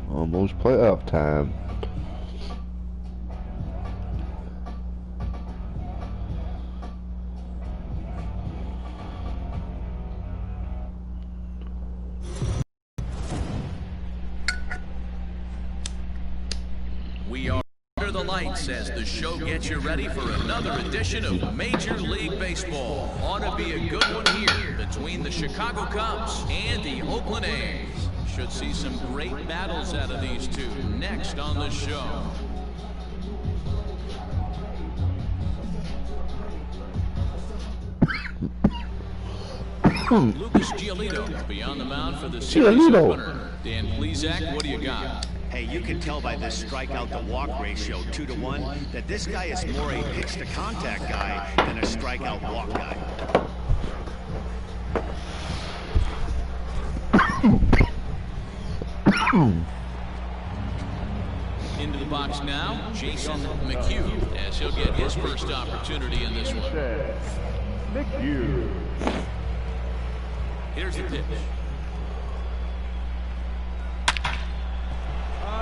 Almost playoff time. We are under the lights as the show gets you ready for another edition of Major League Baseball. Ought to be a good one here between the Chicago Cubs and the Oakland A's. Should see some great battles out of these two next on the show. Lucas Giolito will be on the mound for the series opener. Dan Plesac, what do you got? Hey, you can tell by this strikeout to walk ratio, 2-to-1, that this guy is more a pitch to contact guy than a strikeout walk guy. Into the box now, Jason McHugh, as he'll get his first opportunity in this one. McHugh. Here's the pitch.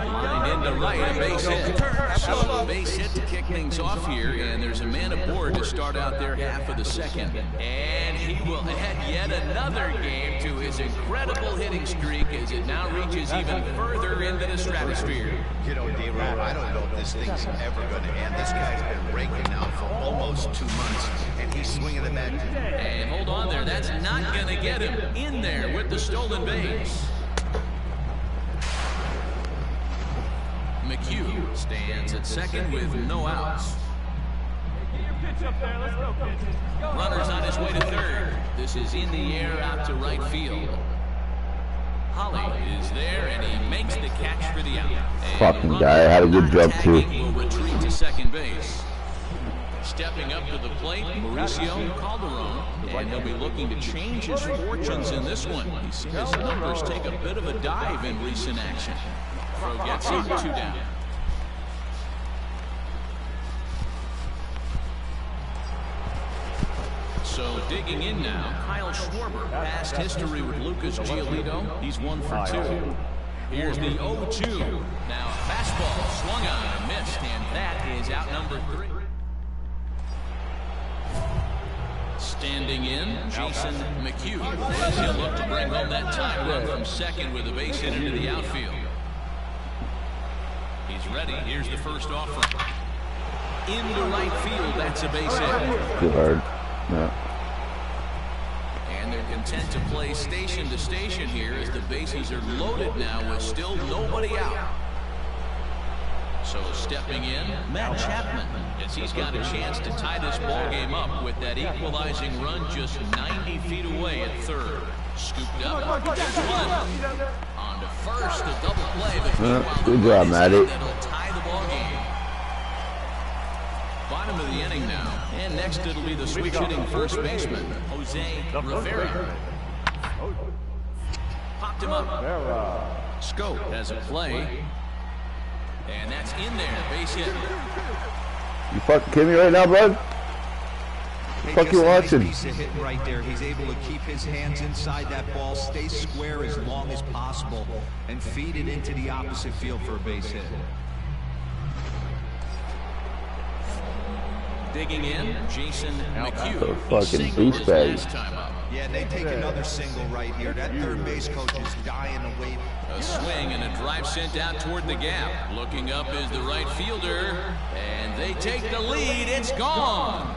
Lined into right, a base hit. So a base hit to kick things off here, and there's a man aboard to start out their half of the second. And he will add yet another game to his incredible hitting streak as it now reaches even further into the stratosphere. You know, D-Rob, I don't know if this thing's ever going to end. This guy's been raking now for almost 2 months, and he's swinging the bat. And hold on there, that's not going to get him in there with the stolen base. McHugh stands at second with no outs. Runners on his way to third. This is in the air out to right field. Holly is there, and he makes the catch for the out. Fucking guy had a good jump too. Will retreat to second base. Stepping up to the plate, Mauricio Calderon, and he'll be looking to change his fortunes in this one. He's seen his numbers take a bit of a dive in recent action. Throw gets him 2 down. So digging in now, Kyle Schwarber. Past history with Lucas Giolito. He's 1 for 2. Here's the 0-2. Now a fastball swung on and missed, and that is out number 3. Standing in, Jason McHugh, as he'll look to bring home that time run from second with a base hit into the outfield. He's ready. Here's the first offering. Into right field. That's a base hit. Too hard. No. And they're content to play station to station here as the bases are loaded now with still nobody out. So stepping in, Matt Chapman, as he's got a chance to tie this ball game up with that equalizing run just 90 feet away at third. Scooped up. There's one. On to first, a double play. Good job, Matty. That'll tie the ball game. Bottom of the inning now. And next it'll be the switch hitting first baseman, Jose Rivera. Popped him up. Scope has a play. And that's in there. Base hit. You fucking kidding me right now, bud? Fuck you watching? Nice piece of hit right there. He's able to keep his hands inside that ball, stay square as long as possible, and feed it into the opposite field for a base hit. Digging in, Jason McHugh. Fucking douchebag. Yeah, they take another single right here. That third base coach is dying to wait. A swing and a drive sent out toward the gap. Looking up is the right fielder, and they take the lead. It's gone.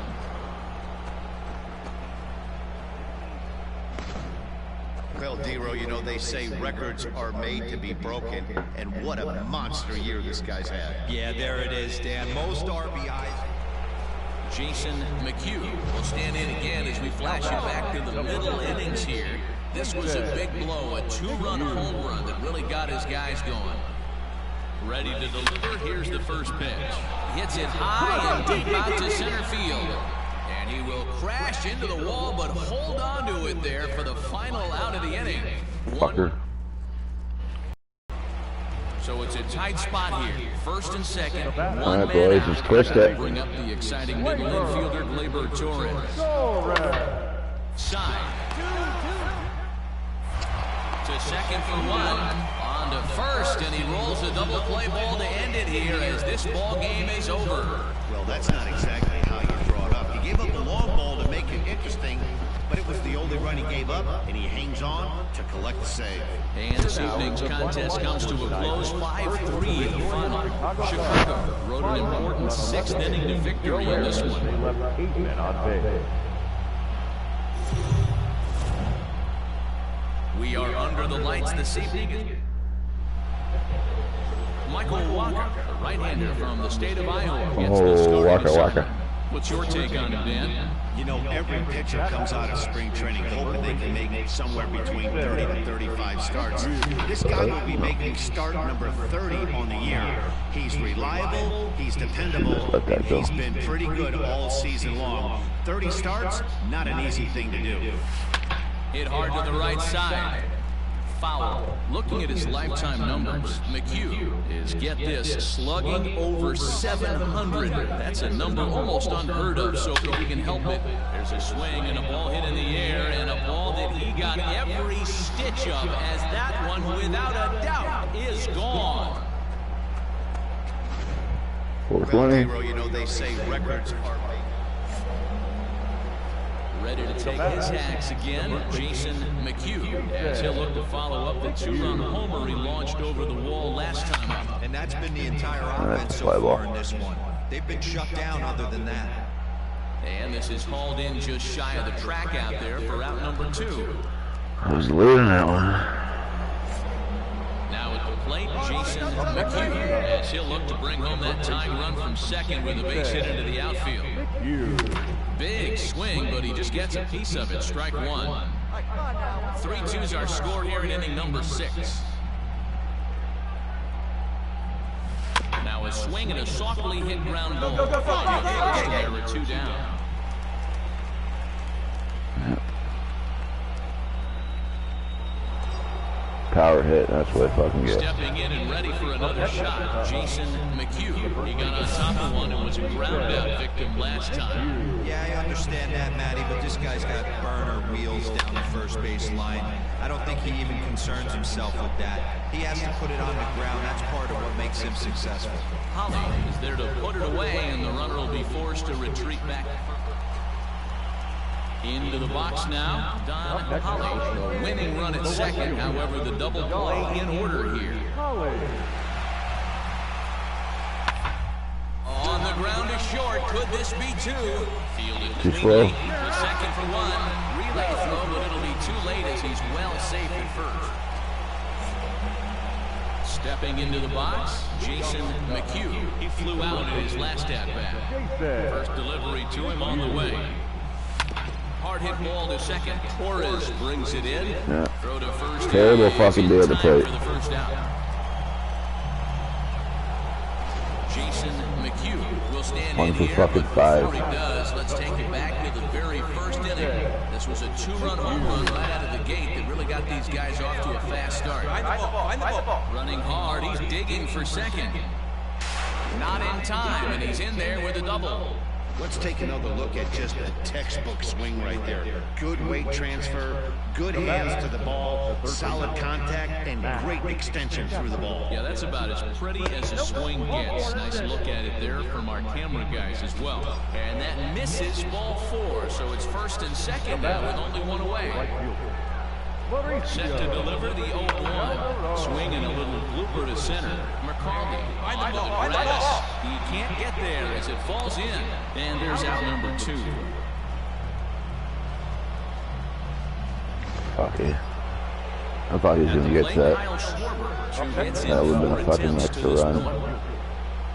Well, D-Row, you know, they say records are made to be broken, and what a monster year this guy's had. Yeah, there it is, Dan. Most RBIs. Jason McHugh will stand in again as we flash you back to the middle innings here. This was a big blow, a 2-run home run that really got his guys going. Ready to deliver. Here's the first pitch. Hits it high and deep out to center field. And he will crash into the wall, but hold on to it there for the final out of the inning. Fucker. So it's a tight spot here. First and second. All right, boys, just twist it. Bring up the exciting middle infielder, Gleyber Torres. Side. To second for one. On to first, and he rolls a double play ball to end it here as this ball game is over. Well, that's not exactly how you draw it up. He gave up a long ball to make it interesting, but it was the only run he gave up, and he hangs on to collect the save. And this evening's contest comes to a close, 5-3 in the final. Chicago wrote an important 6th inning to victory in this one. They left 8 men on base. We are under the lights this evening. Michael Walker, the right-hander from the state of Iowa, gets the start. Walker. What's your take on it, Dan? You know, every pitcher comes out of spring training hoping they can make somewhere between 30 to 35 starts. This guy will be making start number 30 on the year. He's reliable, he's dependable, and he's been pretty good all season long. 30 starts, not an easy thing to do. Hit hard to the right side. Foul. Looking at his lifetime numbers, McHugh is, get this, slugging over 700. That's a number almost unheard of, so if he can help it. There's a swing and a ball hit in the air, and a ball that he got every stitch of, as that one, without a doubt, is gone. 420. Well, you know, they say records are made. Ready to take his hacks again, Jason McHugh, as he'll look to follow up the 2-run homer he launched over the wall last time up. And that's been the entire offense so far in this one. They've been shut down other than that. And this is hauled in just shy of the track out there for out number 2. I was leading that one. Now at the plate, Jason McHugh, as he'll look to bring home that tying run from second with a base hit into the outfield. Big swing, but he just gets a piece of it. Strike one. 3-2's our score here in inning number 6. Now a swing and a softly hit ground ball. There were 2 down. Power hit, that's what I fucking get. Stepping in and ready for another shot, Jason McHugh. He got on top of one and was a ground out victim last time. Yeah, I understand that, Matty, but this guy's got burner wheels down the first base line. I don't think he even concerns himself with that. He has to put it on the ground. That's part of what makes him successful. Holly is there to put it away, and the runner will be forced to retreat back. Into the box now, Don Holly. Winning run at second, however, the double play in order here. On the ground is short. Could this be 2? Fielded cleanly. The second for one. Relay throw, but it'll be too late as he's well safe at first. Stepping into the box, Jason McHugh. He flew out in his last at-bat. First delivery to him on the way. Hard hit ball to second. Torres brings it in. Yeah. Throw to first. Terrible fucking deal to play. For the first out. Jason McHugh will stand in here. Fucking 5. Before he does, let's take it back to the very first inning. This was a 2-run home run right out of the gate that really got these guys off to a fast start. Running hard, he's digging for second. Not in time, and he's in there with a double. Let's take another look at just a textbook swing right there. Good weight transfer, good hands to the ball, solid contact, and great extension through the ball. Yeah, that's about as pretty as a swing gets. Nice look at it there from our camera guys as well. And that misses ball 4, so it's first and second now with only 1 away. Set to deliver the 0-1. Swing and a little blooper to center. McCarthy on to the grass. He can't get there as it falls in. And there's out number 2. Fuck it. I thought he was going to get that. That would have been a fucking extra run.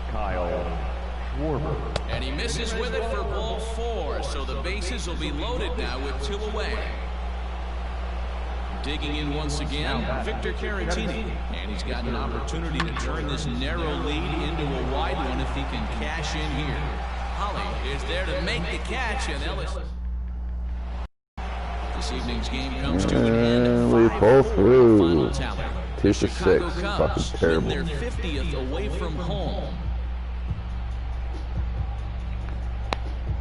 Kyle Schwarber. And he misses with it for ball 4. So the bases will be loaded now with 2 away. Digging in once again, Victor Caratini. And he's got an opportunity to turn this narrow lead into a wide one if he can cash in here. Holly is there to make the catch, and Ellis. This evening's game comes to an end. We pull through. 2-6. Fucking terrible. Their 50th away from home.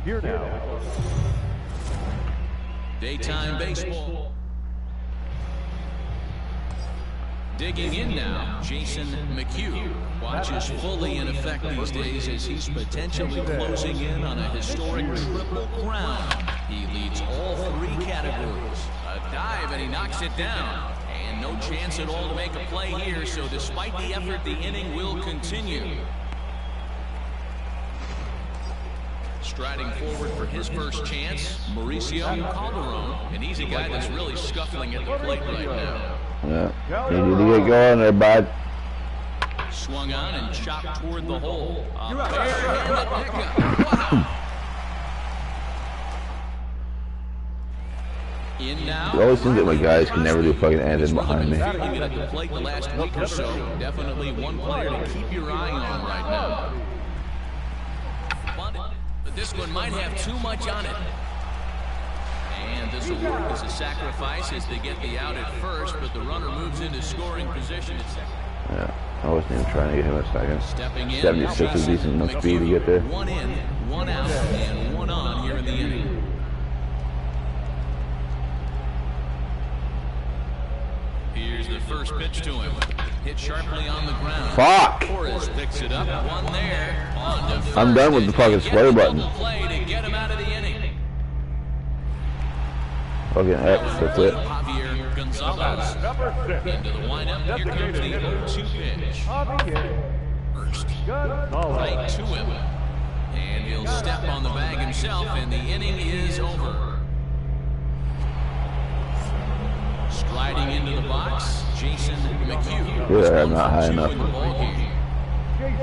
Here now. Daytime baseball. Digging in now, Jason McHugh. Watches fully in effect these days as he's potentially closing in on a historic triple crown. He leads all 3 categories. A dive and he knocks it down. And no chance at all to make a play here, so despite the effort, the inning will continue. Striding forward for his first chance, Mauricio Calderon. And he's a guy that's really scuffling at the plate right now. Yeah, you need to get going there, bud. Swung on and chopped toward the hole. Barehanded pickup. Wow. In now. It always seems that my guys can never do fucking anything behind me. At the plate the last week or so. Definitely one player to keep your eye on right now. But this one might have too much on it. And this will work as a sacrifice as they get the out at first, but the runner moves into scoring position at second. Yeah, I wasn't even trying to get him a second. Stepping in, 76 is decent enough speed to get there. 1 in, 1 out, and 1 on here in the inning. Here's the first pitch to him. Hit sharply on the ground. Fuck! Torres picks it up. 1 there. On to first. I'm done with the fucking play button. Play to get him out of the inning. Fucking X, that's it. Javier Gonzalez. Into the windup. Here comes the 0-2 pitch. First. Right to him. And he'll step on the bag himself, and the inning is over. Striding into the box, Jason McHugh. Yeah, I'm not high enough.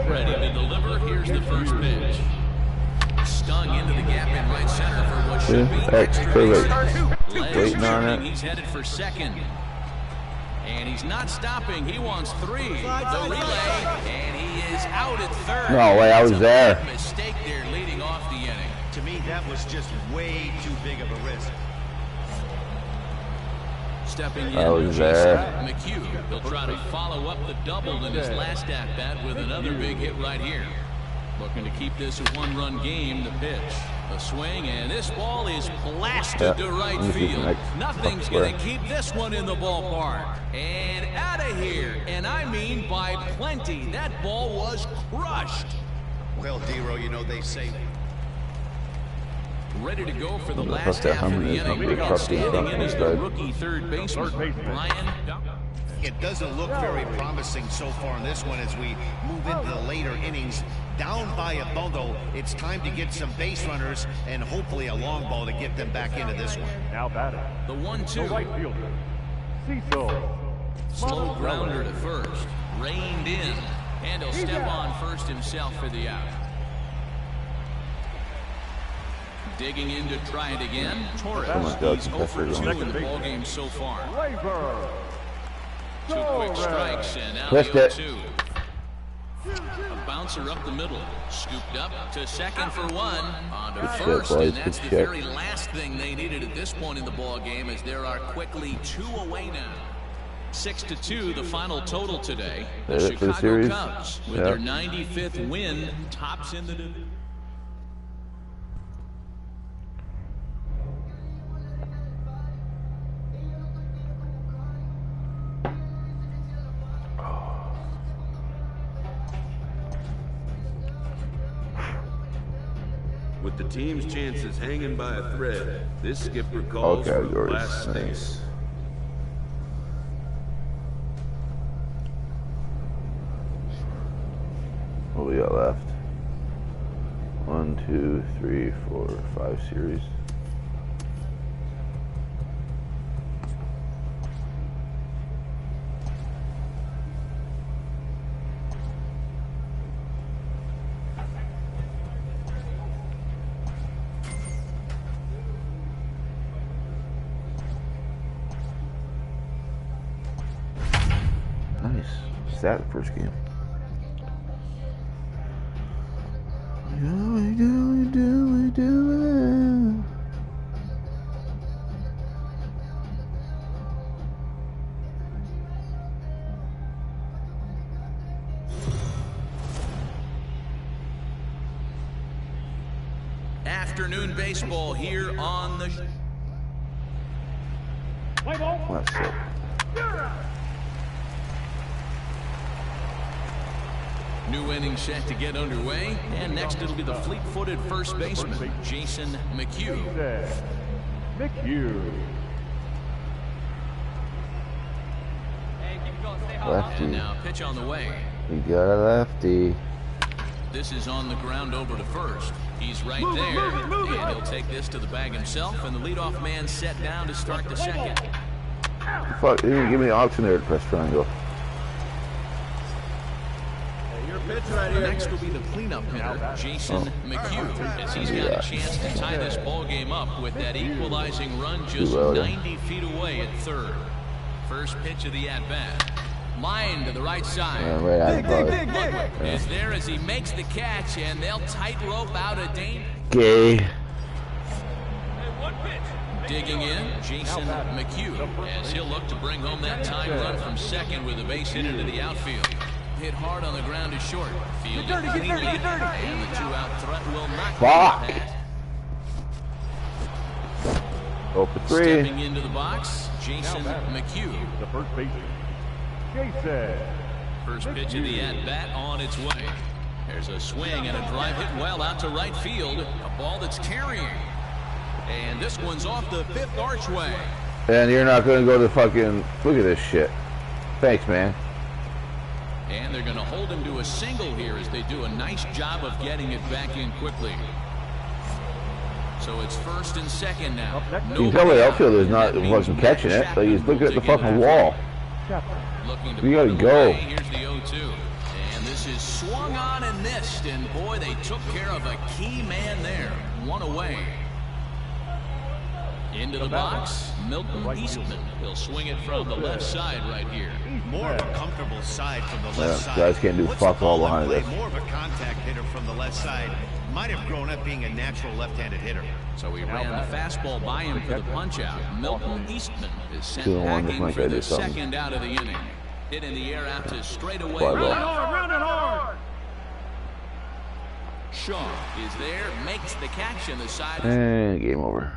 Ready to deliver. Here's the first pitch. Stung into the gap in right center for what should be extra base. Waiting on it. He's headed for second. And he's not stopping. He wants 3. The relay. And he is out at third. No way, I was there. Mistake there leading off the inning. To me, that was just way too big of a risk. Stepping in, I was there. McHugh. He'll try to follow up the double in his last at-bat with another big hit right here. Looking to keep this a 1-run game. The pitch, a swing, and this ball is blasted to right field. Nothing's going to keep this one in the ballpark. And out of here, and I mean by plenty. That ball was crushed. Well, D-Row, you know they say. Ready to go for the last half of the inning. Standing in is the rookie third baseman, Brian. It doesn't look very promising so far in this one as we move into the later innings. Down by a bundle, it's time to get some base runners and hopefully a long ball to get them back into this one. Now batting. The 1-2. Right fielder. Cecil. Slow grounder to first. Reined in. And he'll step on first himself for the out. Digging in to try it again. Torres. He's 0 for 2 in the ballgame so far. 2 quick strikes, and now the 0-2. A bouncer up the middle. Scooped up to second for 1. On to first, and that's the very last thing they needed at this point in the ballgame, as there are quickly 2 away now. 6-2, the final total today. The Chicago Cubs, with their 95th win, tops in the division. With the team's chances hanging by a thread, this skipper calls for the last ace. What we got left? 1, 2, 3, 4, 5 series. missed that first game. Do it. Afternoon baseball here on the... That's it. New inning set to get underway, and next it'll be the fleet-footed first baseman, Jason McHugh. Lefty. And now pitch on the way. We got a lefty. This is on the ground over to first. He's right there, and he'll take this to the bag himself, and the leadoff man set down to start the second. Fuck, he didn't give me the option there to press triangle. Next will be the cleanup hitter, Jason McHugh, as he's got a chance to tie this ball game up with that equalizing run just 90 feet away at third. First pitch of the at-bat. Line to the right side. Ludwig is there as he makes the catch, and they'll tightrope out a danger. Gay. Digging in, Jason McHugh, as he'll look to bring home that tying run from second with a base hit into the outfield. Hit hard on the ground is short. Fielded cleanly, and the two-out threat will not Fuck. get past. 0 for 3. Stepping into the box, Jason McHugh. The first baseman, Jason. First pitch of the at-bat on its way. There's a swing and a drive hit well out to right field. A ball that's carrying. And this one's off the fifth archway. And you're not going to go to fucking... Look at this shit. Thanks, man. And they're going to hold him to a single here as they do a nice job of getting it back in quickly. So it's first and second now. You can tell the outfielder is not fucking catching it. Like he's looking at the fucking wall. You gotta go. Here's the 0-2. And this is swung on and missed. And boy, they took care of a key man there. One away. Into the box, Milton Eastman. He'll swing it from the left side right here. More of a comfortable side from the left side. Guys can't do fuck all behind this. More of a contact hitter from the left side. Might have grown up being a natural left-handed hitter. So he ran the fastball by him for the punch-out. Milton Eastman is sent 2-1 packing for the something. second out of the inning. Hit in the air out to straightaway. Round it hard. Shaw is there, makes the catch, and the side. And game over.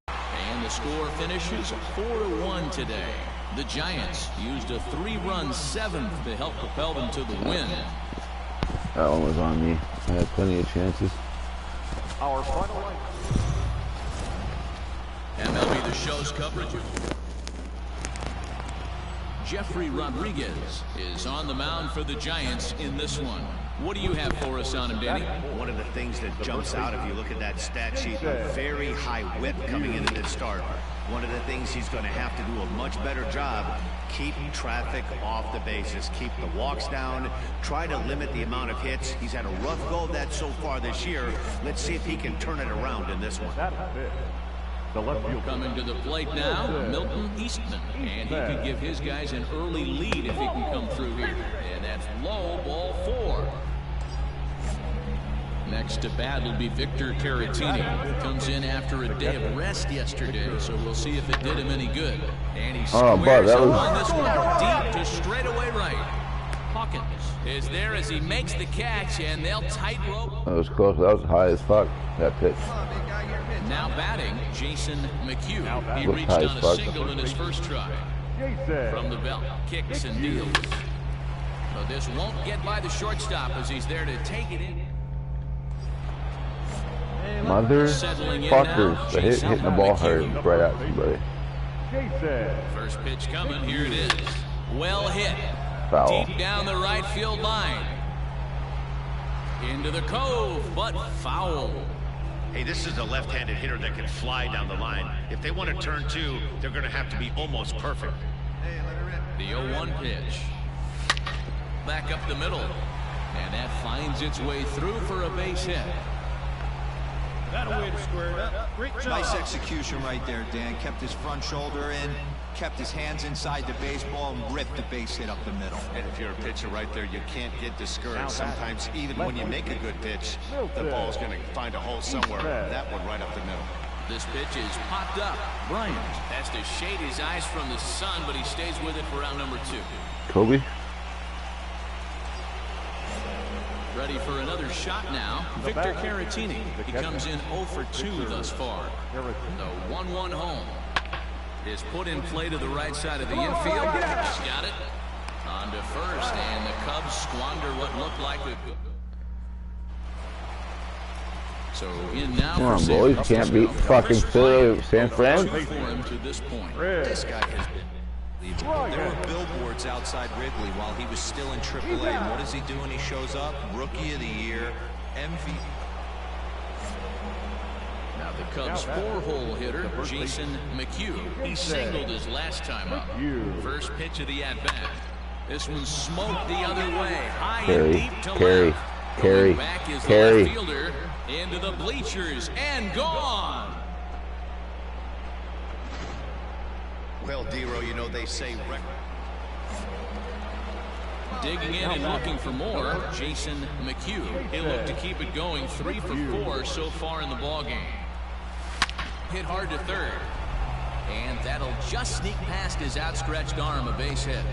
And the score finishes 4-1 today. The Giants used a 3-run seventh to help propel them to the win. That one was on me. I had plenty of chances. Our final line. MLB The Show's coverage. Jeffrey Rodriguez is on the mound for the Giants in this one. What do you have for us on him, Danny? One of the things that jumps out if you look at that stat sheet, a very high whip coming into this start. One of the things he's going to have to do a much better job, keep traffic off the bases, keep the walks down, try to limit the amount of hits. He's had a rough go of that so far this year. Let's see if he can turn it around in this one. The left field coming to the plate now, Milton Eastman, and he could give his guys an early lead if he can come through here. And that's low, ball 4. Next to bat will be Victor Caratini. Comes in after a day of rest yesterday, so we'll see if it did him any good. And he squares up on this one, deep to straightaway right. Hawkins is there as he makes the catch, and they'll tightrope. That was close. That was high as fuck, that pitch. Now batting, Jason McHugh. He reached on a single in his first try. From the belt, kicks and deals. But this won't get by the shortstop as he's there to take it in. Motherfuckers. They're hitting the ball hard right at somebody. First pitch coming. Here it is. Well hit. Foul. Deep down the right field line. Into the cove, but foul. Hey, this is a left-handed hitter that can fly down the line. If they want to turn 2, they're going to have to be almost perfect. The 0-1 pitch. Back up the middle. And that finds its way through for a base hit. That a way to square it up. Great job. Nice execution right there, Dan. Kept his front shoulder in. kept his hands inside the baseball and ripped the base hit up the middle. And if you're a pitcher right there, you can't get discouraged. Sometimes even when you make a good pitch, the ball's going to find a hole somewhere. That one right up the middle. This pitch is popped up. Bryant has to shade his eyes from the sun, but he stays with it for round number 2. Kobe. Ready for another shot now. Victor Caratini. He comes in 0 for 2 thus far. The 1-1 home is put in play to the right side of the infield. He's got it on to first, and the Cubs squander what looked like a... So in now. Come on, boys. Can't beat fucking San Fran. For him to this point. This guy has been... There were billboards outside Wrigley while he was still in AAA. And what does he do when he shows up? Rookie of the Year, MVP. Now the Cubs' 4-hole hitter, Jason McHugh. He singled his last time up. First pitch of the at-bat. This one smoked the other way. High and deep to left. Going back is the left fielder into the bleachers and gone. Well, Dero, you know they say... Digging in and looking for more, Jason McHugh. He'll look to keep it going. 3 for 4 so far in the ballgame. Hit hard to third. And that'll just sneak past his outstretched arm, a base hit.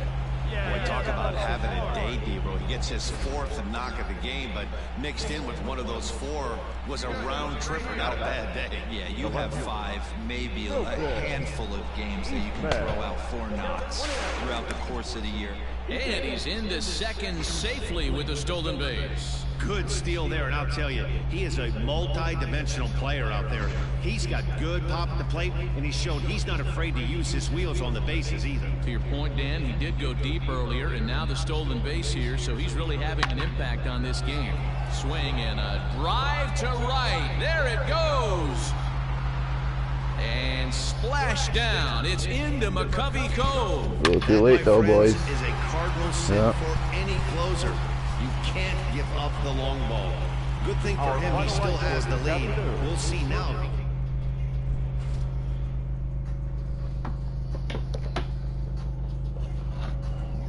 Boy, talk about having a day, Dero. He gets his 4th knock of the game, but mixed in with one of those 4 was a round tripper, not a bad day. Yeah, you have 5, maybe a handful of games that you can throw out 4 knocks throughout the course of the year. And he's into second safely with the stolen base. Good steal there, and I'll tell you, he is a multi-dimensional player out there. He's got good pop at the plate, and he showed he's not afraid to use his wheels on the bases either. To your point, Dan, he did go deep earlier, and now the stolen base here, so he's really having an impact on this game. Swing and a drive to right. There it goes. And splash down. It's into McCovey Cove. A little too late, though, boys. Is a cardinal sin for any closer. You can't give up the long ball. Good thing for him, he still has the lead. We'll see now.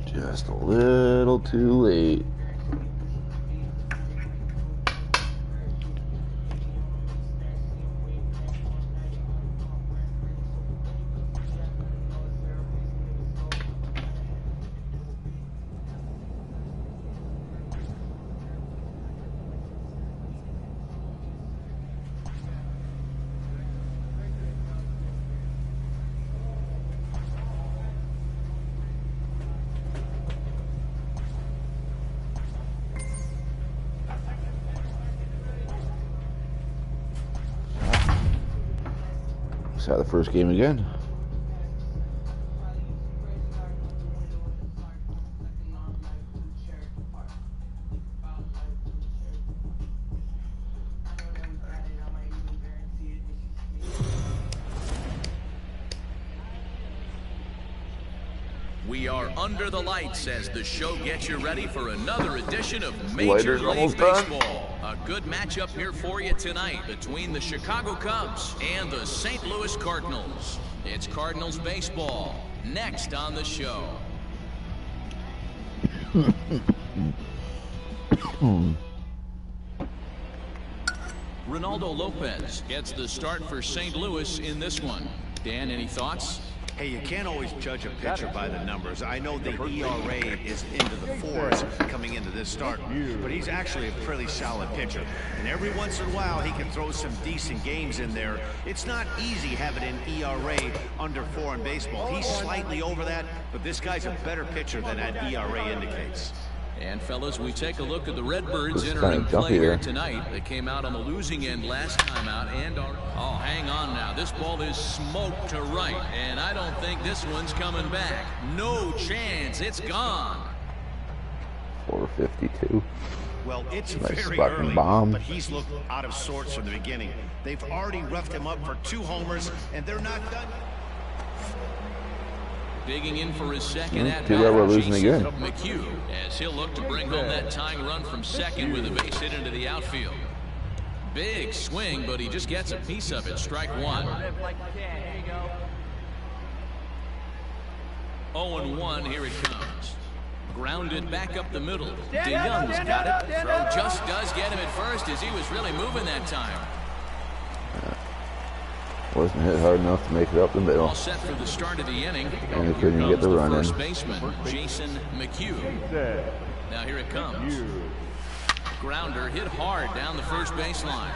Just a little too late. Saw the first game again. We are under the lights as the show gets you ready for another edition of Major League Baseball. A good matchup here for you tonight between the Chicago Cubs and the St. Louis Cardinals. It's Cardinals baseball next on the show. Ronaldo Lopez gets the start for St. Louis in this one. Dan, any thoughts? Hey, you can't always judge a pitcher by the numbers. I know the ERA is into the 4s coming into this start, but he's actually a pretty solid pitcher. And every once in a while, he can throw some decent games in there. It's not easy having an ERA under 4 in baseball. He's slightly over that, but this guy's a better pitcher than that ERA indicates. And fellas, we take a look at the Redbirds entering play here tonight. They came out on the losing end last time out and are... Oh, hang on now. This ball is smoked to right, and I don't think this one's coming back. No chance. It's gone. 452. Well, it's nice very fucking early, bomb. but he's looked out of sorts from the beginning. They've already roughed him up for 2 homers, and they're not done. Digging in for his second at Too bad we're losing again. McHugh, as he'll look to bring home that tying run from second with a base hit into the outfield. Big swing, but he just gets a piece of it. Strike 1. 0-1, here it comes. Grounded back up the middle. DeYoung's got it. Throw just does get him at first as he was really moving that time. Wasn't hit hard enough to make it up the middle. All set for the start of the inning. And he couldn't get the run in. First baseman, Jason McHugh. Now here it comes. Grounder hit hard down the first baseline.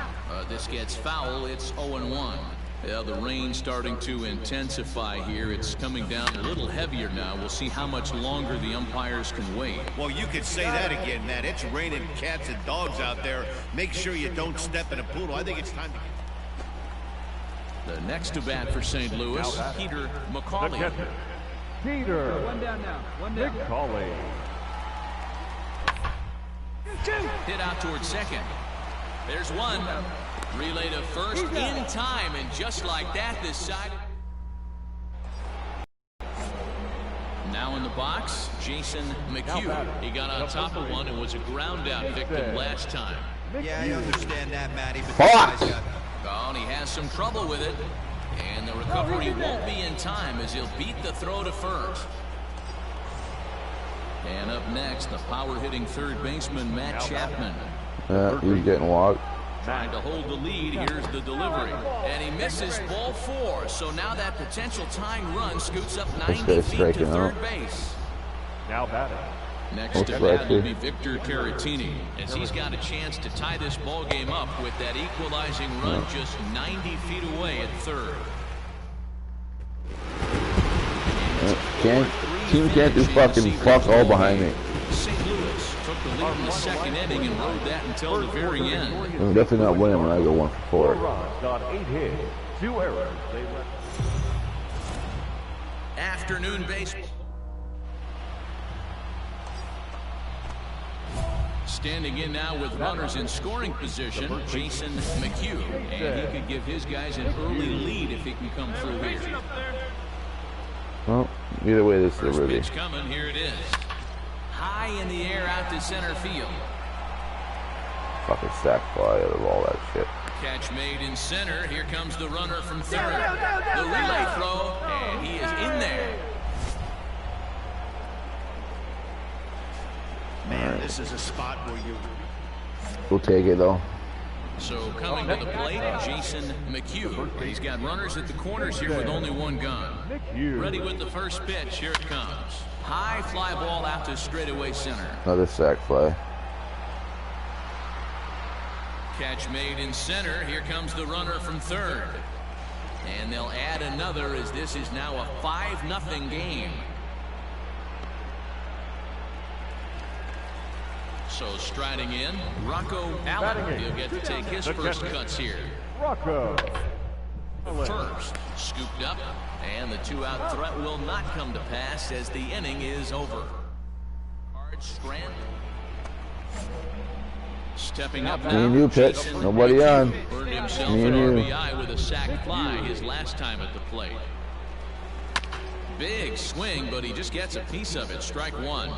This gets foul. It's 0-1. Yeah, the rain starting to intensify here. It's coming down a little heavier now. We'll see how much longer the umpires can wait. Well, you could say that again, Matt. It's raining cats and dogs out there. Make sure you don't step in a poodle. I think it's time to... The next to bat for St. Louis, Peter McCauley. Peter. One down now. One down. McCauley. Hit out towards second. There's one. Relay to first in time, and just like that, this side. Now in the box, Jason McHugh. He got on top of one and was a ground out victim last time. Yeah, I understand that, Matty. Fuck! Oh, and he has some trouble with it. And the recovery won't be in time as he'll beat the throw to first. And up next, the power-hitting third baseman, Matt Chapman. He's getting walked. Trying to hold the lead. Here's the delivery. And he misses ball 4. So now that potential tying run scoots up 90 feet to third base. Now batting. Next to bat will be Victor Caratini, as he's got a chance to tie this ball game up with that equalizing run just 90 feet away at third. Team can't do fucking fuck all behind me. St. Louis took the lead in the second inning and rode that until the very end. I'm definitely not winning when I go 1 for 4. 4 runs on 8 hits, 2 errors. Afternoon baseball. Standing in now with runners in scoring position, Jason McHugh. And he could give his guys an early lead if he can come through here. Well, either way, this is a review. Pitch coming, here it is. High in the air out to center field. Fucking sack fly out of all that shit. Catch made in center. Here comes the runner from third. The relay throw, and he is in there. Man, this is a spot where you... We'll take it, though. So coming to the plate, Jason McHugh. He's got runners at the corners here with only one gun. Ready with the first pitch. Here it comes. High fly ball out to straightaway center. Another sack fly. Catch made in center. Here comes the runner from third. And they'll add another as this is now a 5-0 game. So striding in, Rocco Allen. He'll get to take his first cuts here. Rocco. First, scooped up, and the 2-out threat will not come to pass as the inning is over. Hard Strand. Stepping up now. New pitch. Nobody on. Earned himself an RBI with a sac fly his last time at the plate. Big swing, but he just gets a piece of it. Strike one.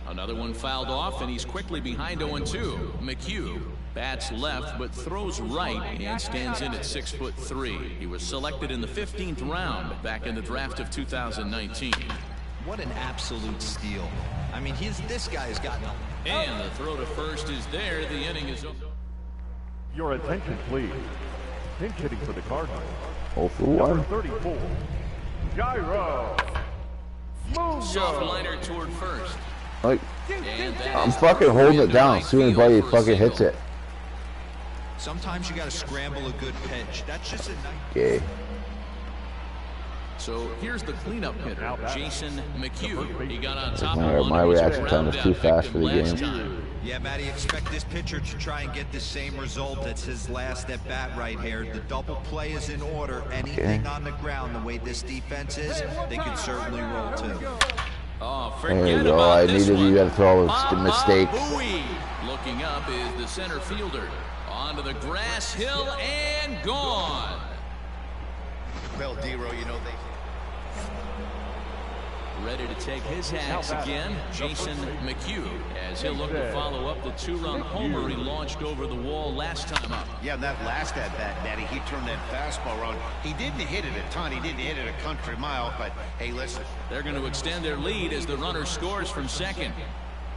Another one fouled off, and he's quickly behind 0-2. McHugh bats left, but throws right and stands in at 6'3". He was selected in the 15th round back in the draft of 2019. What an absolute steal. I mean, this guy's got no. And the throw to first is there. The inning is over. Your attention, please. Pinch hitting for the Cardinals. 0 for 1. Number 34. Gyro. Soft liner toward first. Like, I'm fucking holding it down as soon as anybody fucking hits it. Sometimes you got to scramble a good pitch. That's just a nice. Okay. So here's the cleanup hitter, Jason McHugh. He got on top of one. My reaction time is too fast for the game. Yeah, Matty, expect this pitcher to try and get the same result. It's his last at bat right here. The double play is in order. Anything on the ground, the way this defense is, they can certainly roll too. Oh, there you go. I needed you to throw a mistake. Looking up is the center fielder. Onto the grass hill and gone. Well, Dero, you know Ready to take his hacks again, Jason McHugh, as he'll look to follow up the 2-run homer he launched over the wall last time up. Yeah, that last at-bat, Matty, he turned that fastball around. He didn't hit it a ton. He didn't hit it a country mile, but hey, listen. They're going to extend their lead as the runner scores from second.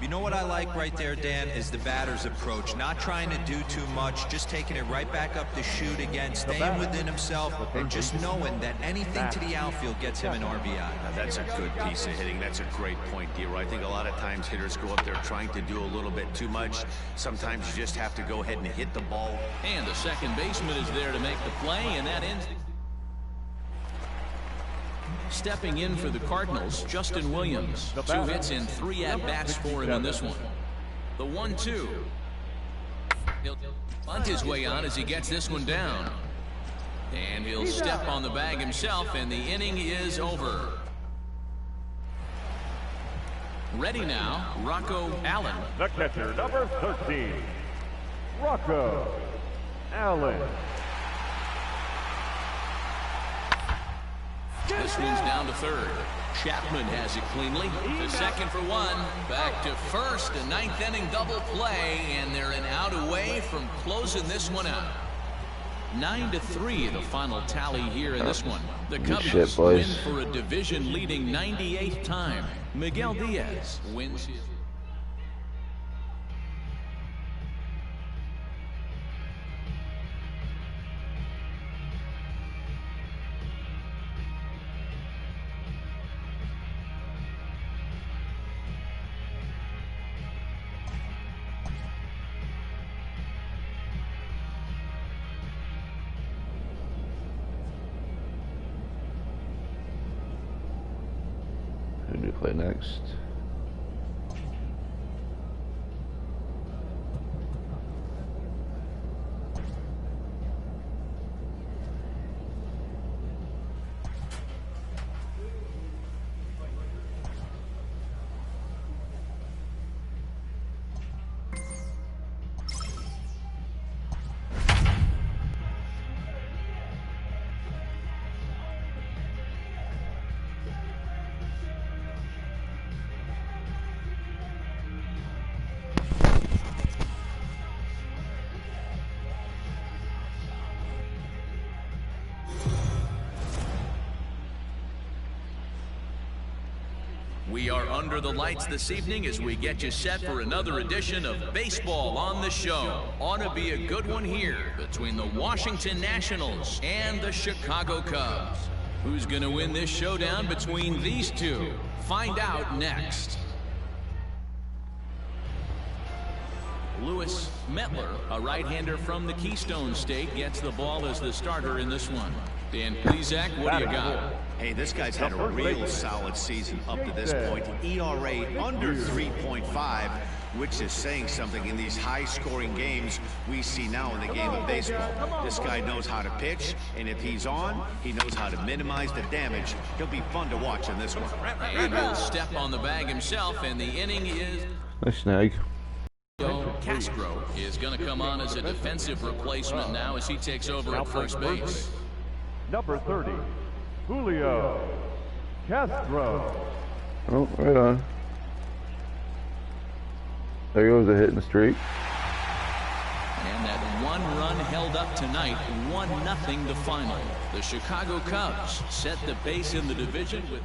You know what I like right there, Dan, is the batter's approach. Not trying to do too much, just taking it right back up the chute again, staying within himself, and just knowing that anything to the outfield gets him an RBI. Now, that's a good piece of hitting. That's a great point, D-Roy. I think a lot of times hitters go up there trying to do a little bit too much. Sometimes you just have to go ahead and hit the ball. And the second baseman is there to make the play, and that ends. Stepping in for the Cardinals, Justin Williams. 2 hits and 3 at-bats for him in this one. The 1-2. He'll bunt his way on as he gets this one down. And he'll step on the bag himself, and the inning is over. Ready now, Rocco Allen. The catcher, number 13, Rocco Allen. This one's down to third. Chapman has it cleanly. To second for 1. Back to first. A 9th inning double play, and they're an out away from closing this one out. 9-3 the final tally here in this one. The Cubs win for a division-leading 98th time. Miguel Diaz wins his. Who do we play next? We are under the lights this evening as we get you set for another edition of Baseball on the Show. Ought to be a good one here between the Washington Nationals and the Chicago Cubs. Who's going to win this showdown between these two? Find out next. Lewis Metler, a right-hander from the Keystone State, gets the ball as the starter in this one. Dan Plesac, what do you got? Hey, this guy's had a real solid season up to this point. ERA under 3.5, which is saying something in these high-scoring games we see now in the game of baseball. This guy knows how to pitch, and if he's on, he knows how to minimize the damage. He'll be fun to watch in this one. And he'll step on the bag himself, and the inning is... Nice snag. Castro is going to come on as a defensive replacement now as he takes over at first base. Number 30, Julio Castro. Oh, right on. There goes a hitting streak. And that 1 run held up tonight, 1-0 the final. The Chicago Cubs set the pace in the division with...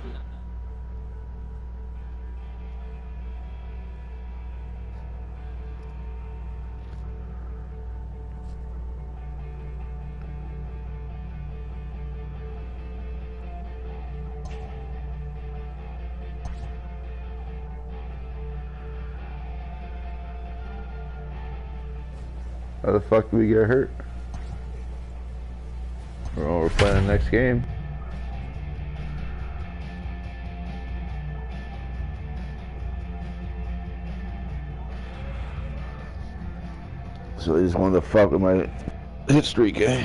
How the fuck did we get hurt? We're playing the next game. So they just wanted to fuck with my hit streak, eh?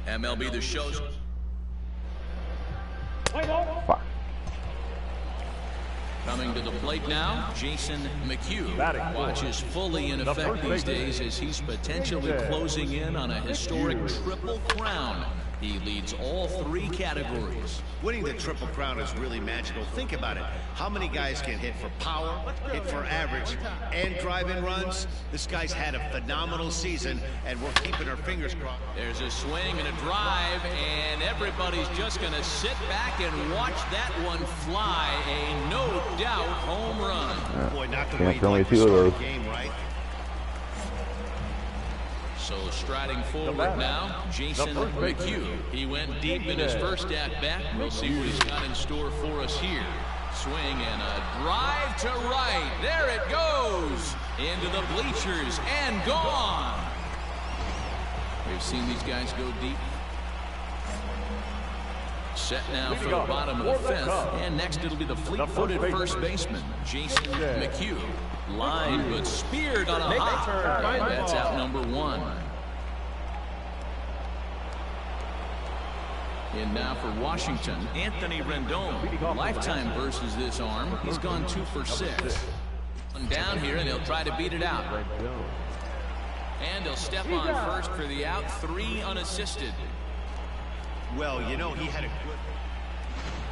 MLB The Show's... Fuck. Coming to the plate now, Jason McHugh. Watches fully in effect these days as he's potentially closing in on a historic triple crown. He leads all 3 categories. Winning the Triple Crown is really magical. Think about it. How many guys can hit for power, hit for average, and drive-in runs? This guy's had a phenomenal season, and we're keeping our fingers crossed. There's a swing and a drive, and everybody's just going to sit back and watch that one fly. A no-doubt home run. Boy, not the way you'd like to start a game, right? So striding forward now, Jason McHugh. He went deep in his first at-bat. We'll see what he's got in store for us here. Swing and a drive to right. There it goes. Into the bleachers and gone. We've seen these guys go deep. Set now for the bottom of the 5th. And next it'll be the fleet-footed first baseman, Jason McHugh. Line but speared on a hop. And that's out number 1. And now for Washington, Anthony Rendon. Lifetime versus this arm. He's gone 2 for 6. Down here, and they'll try to beat it out. And he'll step on first for the out. 3 unassisted. Well, you know, he had a good...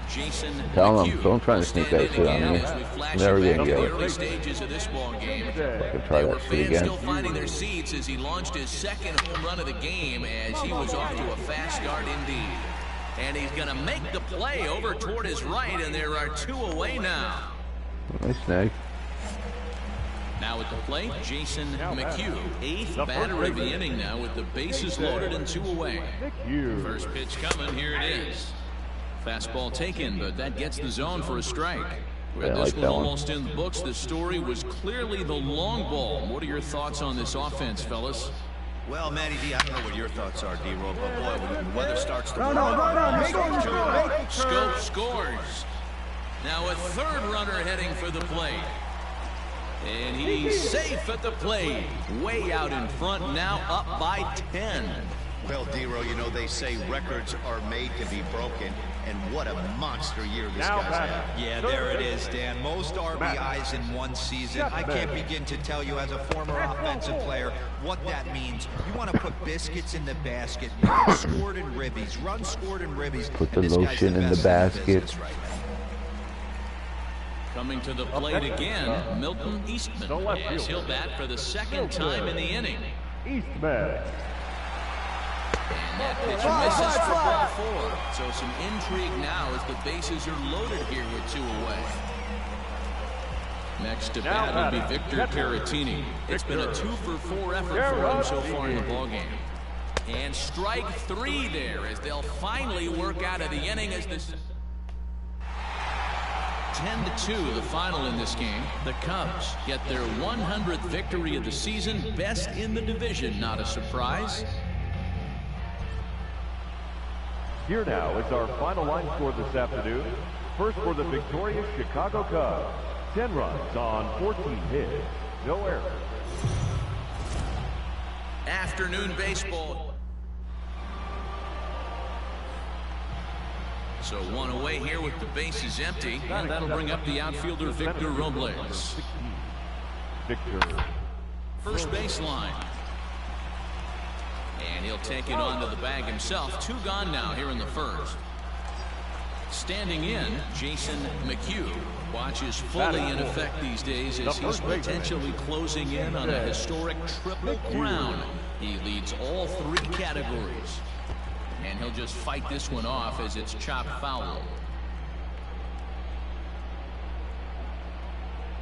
Jason Tell McHugh, him, don't try to sneak that shit on me. Never gonna get it. Early stages of this ball game. Try that shit again. Still finding their seats as he launched his 2nd home run of the game as he was off to a fast start indeed. And he's going to make the play over toward his right, and there are 2 away now. Nice snag. Now at the plate, Jason McHugh, 8th batter of the inning now with the bases loaded and 2 away. First pitch coming, here it is. Fastball taken, but that gets the zone for a strike. With this one almost in the books, the story was clearly the long ball. What are your thoughts on this offense, fellas? Well, Matty D, I don't know what your thoughts are, D-Roll, but boy, when the weather starts to... Scope scores. Now a 3rd runner heading for the plate. And he's safe at the plate. Way out in front, now up by 10. Well, D-Roll, you know, they say records are made to be broken, and what a monster year this guy's had. Yeah, there it is, Dan. Most RBIs in one season. I can't begin to tell you as a former offensive player what that means. You want to put biscuits in the basket, runs scored in ribbies, runs scored in ribbies. Put the lotion in the basket. Coming to the plate again, Milton Eastman, as he'll bat for the 2nd time in the inning. Eastman. And that pitch misses for ball 4. So some intrigue now as the bases are loaded here with 2 away. Next to bat will be Victor Caratini. It's been a 2 for 4 effort for him so far in the ballgame. And strike 3 there as they'll finally work out of the inning as this... 10-2 the final in this game. The Cubs get their 100th victory of the season, best in the division. Not a surprise. Here now is our final line score this afternoon. First for the victorious Chicago Cubs. 10 runs on 14 hits. No errors. Afternoon baseball. So 1 away here with the bases empty. And that'll bring up the outfielder Victor Robles. Victor. First baseline. And he'll take it onto the bag himself. 2 gone now here in the 1st. Standing in, Jason McHugh watches fully in effect these days as he's potentially closing in on a historic triple crown. He leads all 3 categories. And he'll just fight this one off as it's chopped foul.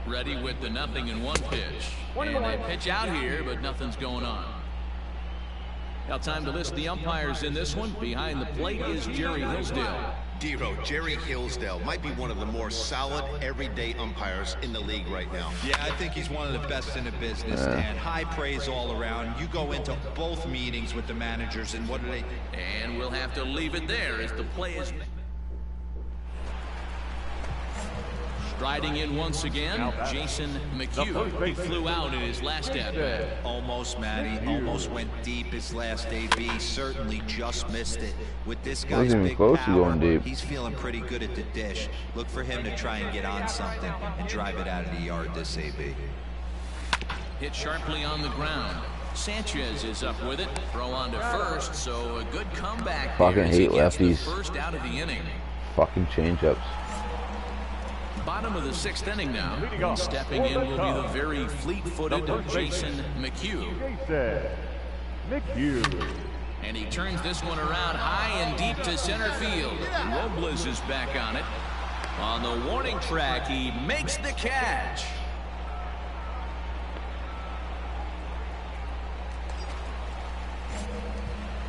Ready with the 0-1 pitch. And they pitch out here, but nothing's going on. Now time to list the umpires in this one. Behind the plate is Jerry Hillsdale. D-Roll, Jerry Hillsdale might be one of the more solid everyday umpires in the league right now. Yeah, I think he's one of the best in the business, Dan. High praise all around. You go into both meetings with the managers, and what do they... And we'll have to leave it there as the play is... Striding in once again, Jason McHugh. He flew out in his last at-bat. Almost, Matty. Almost went deep his last AB. Certainly just missed it. With this guy's big power, he's feeling pretty good at the dish. Look for him to try and get on something and drive it out of the yard this AB. Hit sharply on the ground. Sanchez is up with it. Throw on to first, so a good comeback. Fucking hate lefties. First out of the inning. Fucking changeups. Bottom of the 6th inning now. And stepping in will be the very fleet-footed Jason McHugh. And he turns this one around high and deep to center field. Robles is back on it. On the warning track, he makes the catch.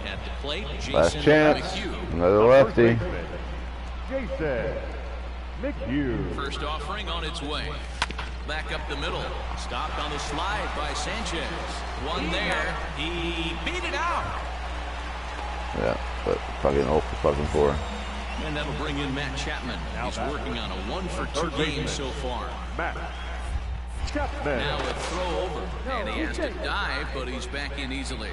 At the plate, Jason Last chance. McHugh. Another lefty. Jason McHugh. First offering on its way. Back up the middle. Stopped on the slide by Sanchez. One there. He beat it out. Yeah, but fucking 0 for fucking 4. And that'll bring in Matt Chapman. He's working on a 1-for-2 game so far. Matt Chapman. Now a throw over. And he has to dive, but he's back in easily.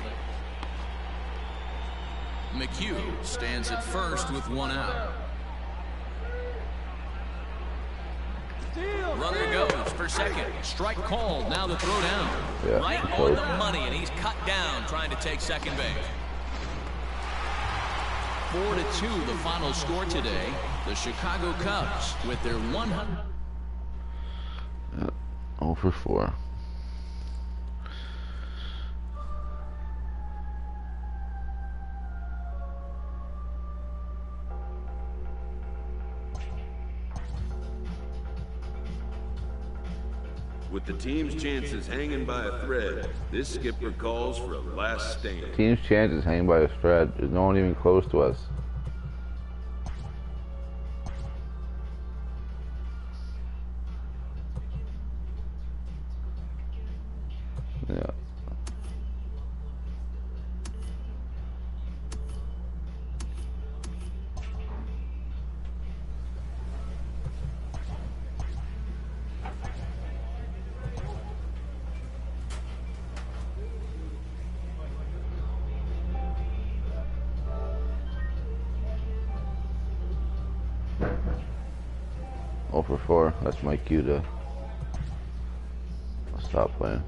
McHugh stands at first with 1 out. Runner goes for second. Strike called. Now the throw down. Yeah, right on the money, and he's cut down trying to take second base. 4-2 the final score today. The Chicago Cubs with their 100. 0 for 4. With the team's chances hanging by a thread, this skipper calls for a last stand. Team's chances hanging by a thread. There's no one even close to us. Yeah. Oh for 4. That's my cue to stop playing.